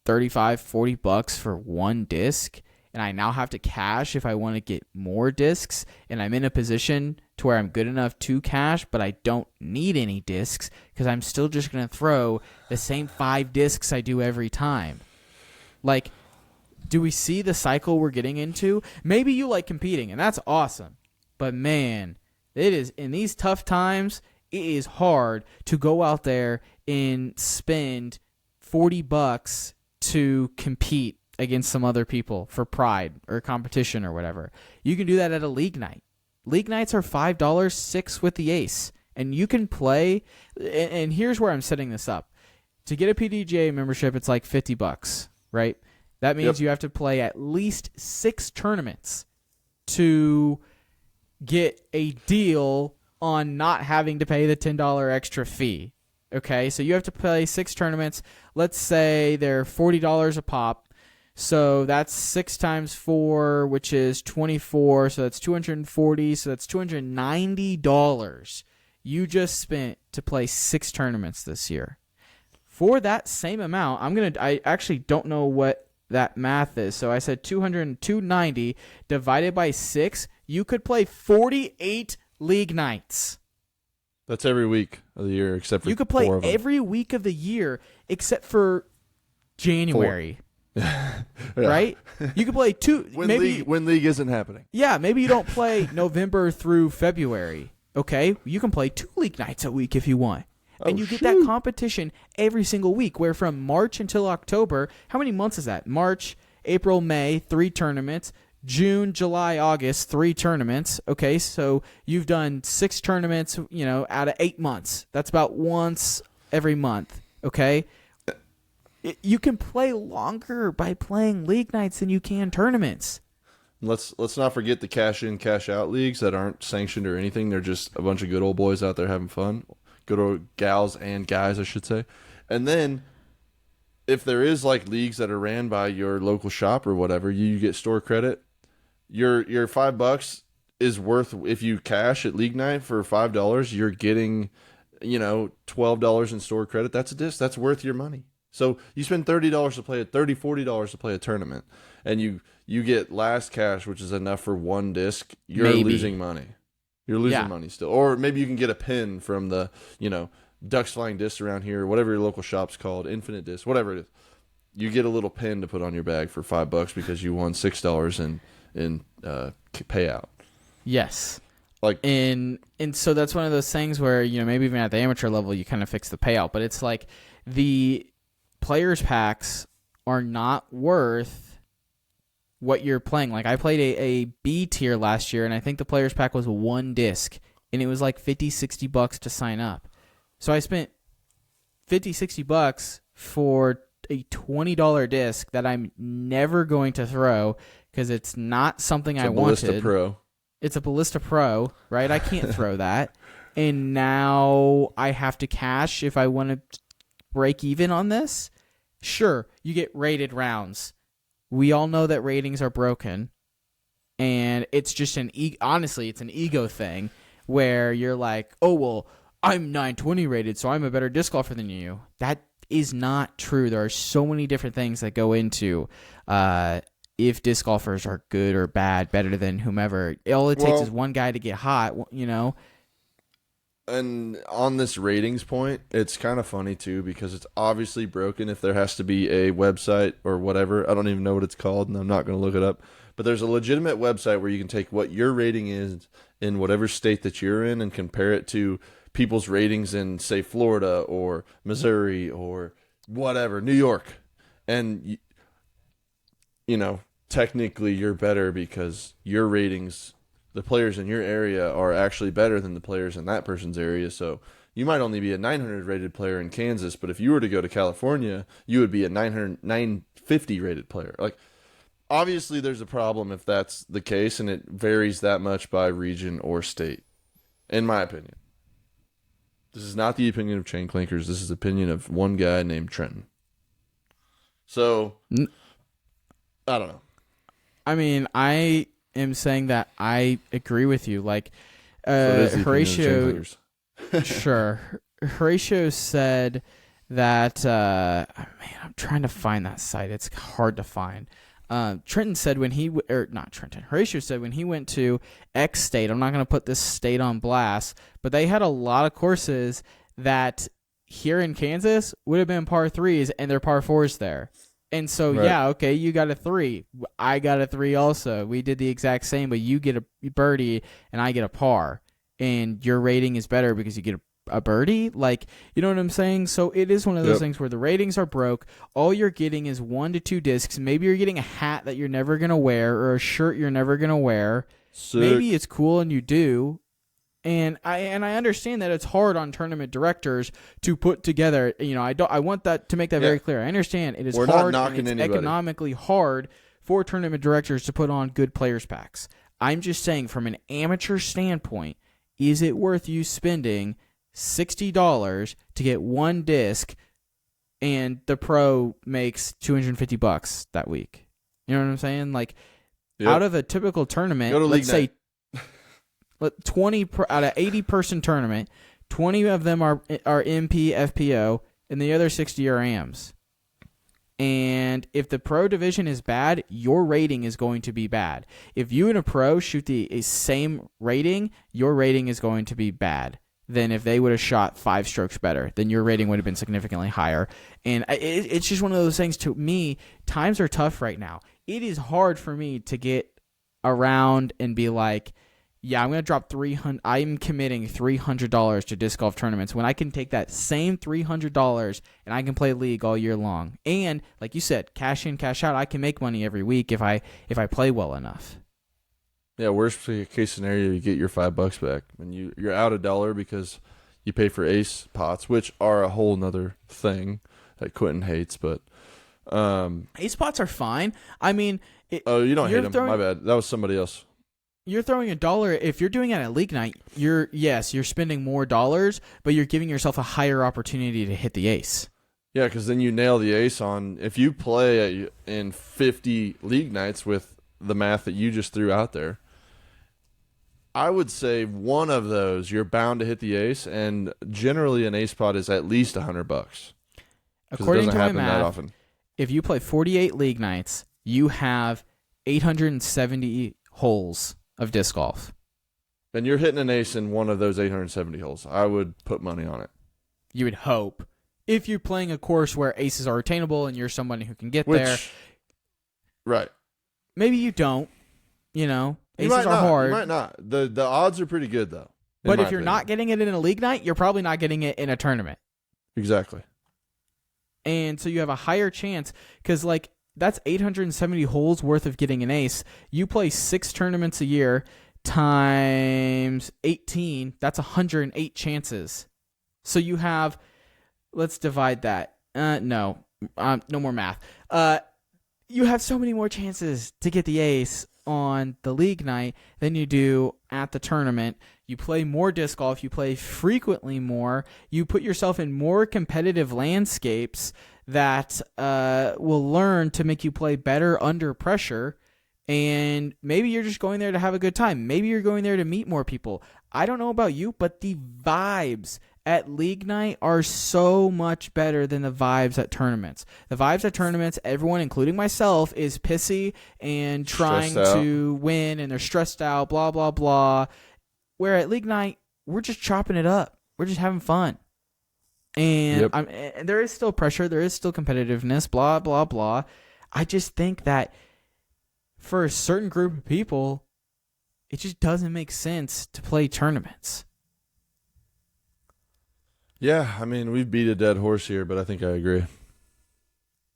$35, $40 for 1 disc. And I now have to cash if I want to get more discs, and I'm in a position to where I'm good enough to cash, but I don't need any discs because I'm still just going to throw the same 5 discs I do every time. Like, do we see the cycle we're getting into? Maybe you like competing, and that's awesome. But man, it is in these tough times, it is hard to go out there and spend $40 to compete against some other people for pride or competition or whatever. You can do that at a league night. League nights are $5, $6 with the ace. And you can play, and here's where I'm setting this up. To get a PDGA membership, it's like $50, right? That means you have to play at least 6 tournaments to get a deal on not having to pay the $10 extra fee. Okay, so you have to play 6 tournaments. Let's say they're $40 a pop. So that's 6 times 4, which is 24. So that's $240. So that's $290 you just spent to play 6 tournaments this year. For that same amount, I actually don't know what that math is. So I said 290 divided by 6. You could play 48 league nights. That's every week of the year except for 4 of them. You could play every week of the year except for January. Right? You could play 2. When league isn't happening. Yeah, maybe you don't play November through February. Okay? You can play 2 league nights a week if you want. And you get that competition every single week, where from March until October, how many months is that? March, April, May, 3 tournaments. June, July, August, 3 tournaments. Okay, so you've done 6 tournaments, out of 8 months. That's about once every month. Okay, you can play longer by playing league nights than you can tournaments. Let's not forget the cash in, cash out leagues that aren't sanctioned or anything. They're just a bunch of good old boys out there having fun. Good old gals and guys, I should say. And then if there is like leagues that are ran by your local shop or whatever, you get store credit. Your $5 is worth, if you cash at league night for $5, you're getting, $12 in store credit. That's a disc. That's worth your money. So you spend $30 to play $40 to play a tournament, and you get last cash, which is enough for 1 disc. You're losing money. You're losing money still. Or maybe you can get a pin from the, Ducks Flying Discs around here, whatever your local shop's called, Infinite Disc, whatever it is. You get a little pin to put on your bag for $5 because you won $6 in payout. Yes. And so that's one of those things where, maybe even at the amateur level, you kind of fix the payout. But it's like the players packs are not worth what you're playing. Like I played a B tier last year, and I think the players pack was 1 disc, and it was like $50-$60 to sign up. So I spent $50-$60 for a $20 disc that I'm never going to throw because it's not something I wanted. Ballista Pro. It's a Ballista Pro, right? I can't throw that. And now I have to cash if I want to break even on this. Sure, you get rated rounds. We all know that ratings are broken. And it's just honestly, it's an ego thing where you're like, oh, well, I'm 920 rated, so I'm a better disc golfer than you. That is not true. There are so many different things that go into if disc golfers are good or bad, better than whomever. All it takes is one guy to get hot, And on this ratings point, it's kind of funny, too, because it's obviously broken if there has to be a website or whatever. I don't even know what it's called, and I'm not going to look it up. But there's a legitimate website where you can take what your rating is in whatever state that you're in and compare it to people's ratings in, say, Florida or Missouri or whatever, New York. And, technically you're better because your ratings, the players in your area are actually better than the players in that person's area. So you might only be a 900 rated player in Kansas, but if you were to go to California, you would be a 950 rated player. Like, obviously there's a problem if that's the case, and it varies that much by region or state, in my opinion. This is not the opinion of Chain Clankers. This is the opinion of one guy named Trenton. So, I don't know. I mean, I am saying that I agree with you. Like, Horatio, sure. Horatio said that, I'm trying to find that site. It's hard to find. Trenton said Horatio said when he went to X state, I'm not going to put this state on blast, but they had a lot of courses that here in Kansas would have been par 3s and they're par 4s there. And so, Right. yeah, okay, you got a 3. I got a 3 also. We did the exact same, but you get a birdie and I get a par. And your rating is better because you get a birdie. Like, you know what I'm saying? So it is one of those things where the ratings are broke. All you're getting is 1 to 2 discs. Maybe you're getting a hat that you're never going to wear or a shirt you're never going to wear. Sick. Maybe it's cool and you do. And I understand that it's hard on tournament directors to put together. I want that to make that very clear. I understand it is We're hard not knocking and it's anybody. economically hard for tournament directors to put on good players packs. I'm just saying, from an amateur standpoint, is it worth you spending $60 to get 1 disc, and the pro makes $250 that week? You know what I'm saying? Like, out of a typical tournament, let's say 20 out of 80-person tournament, 20 of them are MP, FPO, and the other 60 are AMs. And if the pro division is bad, your rating is going to be bad. If you and a pro shoot the same rating, your rating is going to be bad than if they would have shot 5 strokes better. Then your rating would have been significantly higher. And it's just one of those things. To me, times are tough right now. It is hard for me to get around and be like, yeah, I'm going to drop $300. I'm committing $300 to disc golf tournaments when I can take that same $300 and I can play league all year long. And like you said, cash in, cash out. I can make money every week if I play well enough. Yeah, worst case scenario, you get your $5 back, and you're out $1 because you pay for ace pots, which are a whole nother thing that Quentin hates. But ace pots are fine. I mean, you don't hate them. My bad. That was somebody else. You're throwing $1. If you're doing it at league night, you're spending more dollars, but you're giving yourself a higher opportunity to hit the ace. Yeah, because then you nail the ace on. If you play in 50 league nights with the math that you just threw out there, I would say one of those you're bound to hit the ace, and generally an ace pot is at least $100. According to my that math, often. If you play 48 league nights, you have 870 holes of disc golf. And you're hitting an ace in one of those 870 holes. I would put money on it. You would hope. If you're playing a course where aces are attainable and you're somebody who can get there. Right. Maybe you don't. Aces are hard. You might not. The odds are pretty good, though. But if you're not getting it in a league night, you're probably not getting it in a tournament. Exactly. And so you have a higher chance because, like, that's 870 holes worth of getting an ace. You play 6 tournaments a year times 18. That's 108 chances. So you have, let's divide that. No more math. You have so many more chances to get the ace on the league night than you do at the tournament. You play more disc golf. You play frequently more. You put yourself in more competitive landscapes that will learn to make you play better under pressure. And maybe you're just going there to have a good time. Maybe you're going there to meet more people. I don't know about you, but the vibes at league night are so much better than the vibes at tournaments. The vibes at tournaments, everyone, including myself, is pissy and trying to win, and they're stressed out, blah, blah, blah. Where at league night, we're just chopping it up. We're just having fun. And, and there is still pressure. There is still competitiveness, blah, blah, blah. I just think that for a certain group of people, it just doesn't make sense to play tournaments. Yeah, I mean, we've beat a dead horse here, but I think I agree.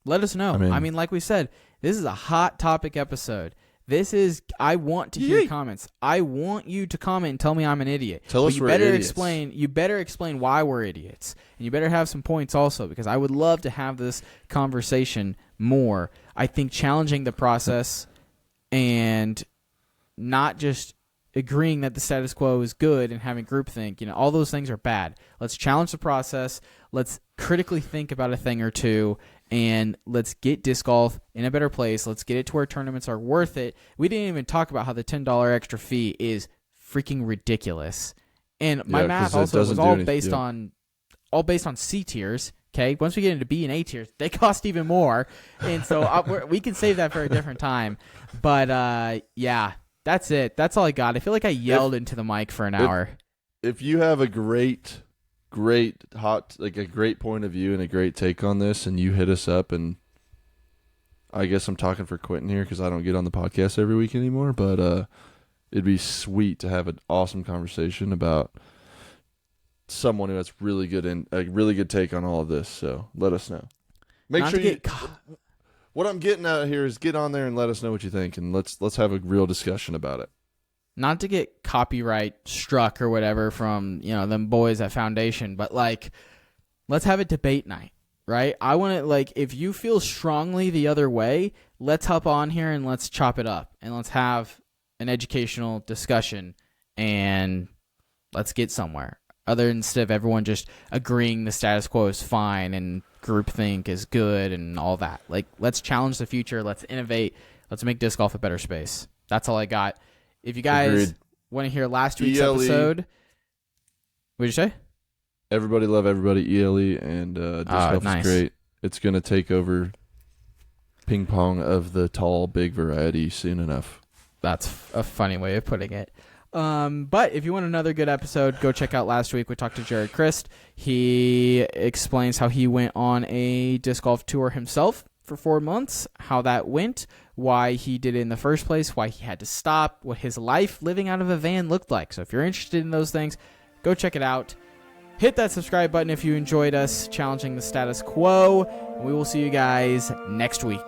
Let us know. I mean, like we said, this is a hot topic episode. I want to hear comments. I want you to comment and tell me I'm an idiot. Tell us we're idiots. You better explain why we're idiots. And you better have some points also, because I would love to have this conversation more. I think challenging the process and not just agreeing that the status quo is good and having groupthink, all those things are bad. Let's challenge the process. Let's critically think about a thing or two, and let's get disc golf in a better place. Let's get it to where tournaments are worth it. We didn't even talk about how the $10 extra fee is freaking ridiculous. And my math also was all based on C tiers. Okay, once we get into B and A tiers, they cost even more, and so we can save that for a different time. But yeah. That's it. That's all I got. I feel like I yelled into the mic for an hour. If you have a great point of view and a great take on this, and you hit us up and I guess I'm talking for Quentin here because I don't get on the podcast every week anymore, but it'd be sweet to have an awesome conversation about someone who has really good and a really good take on all of this. So let us know. Make sure you. What I'm getting at here is get on there and let us know what you think, and let's have a real discussion about it. Not to get copyright struck or whatever from them boys at Foundation, but like, let's have a debate night, right? I want to like, if you feel strongly the other way, let's hop on here and let's chop it up and let's have an educational discussion and let's get somewhere. Other instead of everyone just agreeing the status quo is fine and groupthink is good and all that. Like, let's challenge the future. Let's innovate. Let's make disc golf a better space. That's all I got. If you guys want to hear last week's episode, what did you say? Everybody love everybody. ELE and disc golf is great. It's going to take over ping pong of the tall, big variety soon enough. That's a funny way of putting it. But if you want another good episode, go check out last week. We talked to Jared Christ. He explains how he went on a disc golf tour himself for 4 months, how that went, why he did it in the first place, why he had to stop, what his life living out of a van looked like. So if you're interested in those things, go check it out. Hit that subscribe button if you enjoyed us challenging the status quo. And we will see you guys next week.